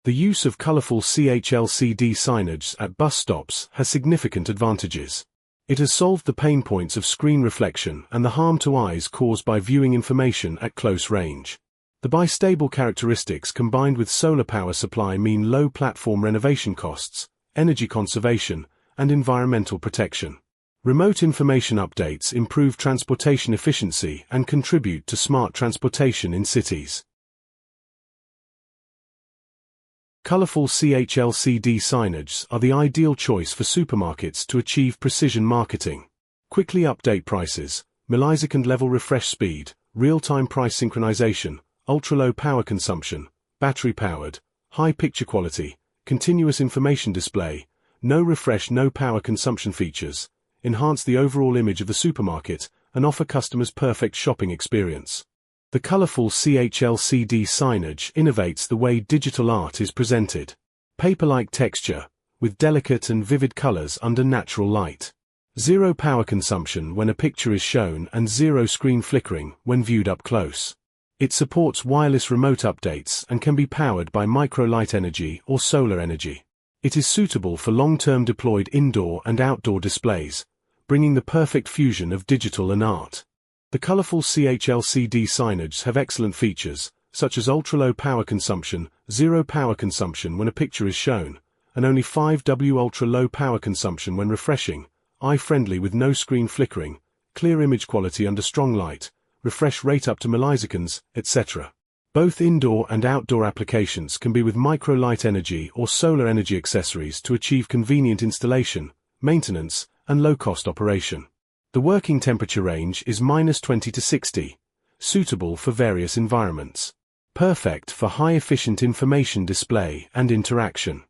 The use of colorful CHLCD signage at bus stops has significant advantages. It has solved the pain points of screen reflection and the harm to eyes caused by viewing information at close range. The bistable characteristics combined with solar power supply mean low platform renovation costs, energy conservation, and environmental protection. Remote information updates improve transportation efficiency and contribute to smart transportation in cities. Colorful CHLCD signage are the ideal choice for supermarkets to achieve precision marketing. Quickly update prices, millisecond level refresh speed, real-time price synchronization, ultra-low power consumption, battery-powered, high picture quality, continuous information display, no refresh no power consumption features, enhance the overall image of the supermarket, and offer customers perfect shopping experience. The colorful CHLCD signage innovates the way digital art is presented. Paper-like texture, with delicate and vivid colors under natural light. Zero power consumption when a picture is shown and zero screen flickering when viewed up close. It supports wireless remote updates and can be powered by micro-light energy or solar energy. It is suitable for long-term deployed indoor and outdoor displays, bringing the perfect fusion of digital and art. The colorful CHLCD signage have excellent features, such as ultra-low power consumption, zero power consumption when a picture is shown, and only 5W ultra-low power consumption when refreshing, eye-friendly with no screen flickering, clear image quality under strong light, refresh rate up to milliseconds, etc. Both indoor and outdoor applications can be with micro-light energy or solar energy accessories to achieve convenient installation, maintenance, and low-cost operation. The working temperature range is -20 to 60, suitable for various environments. Perfect for high-efficient information display and interaction.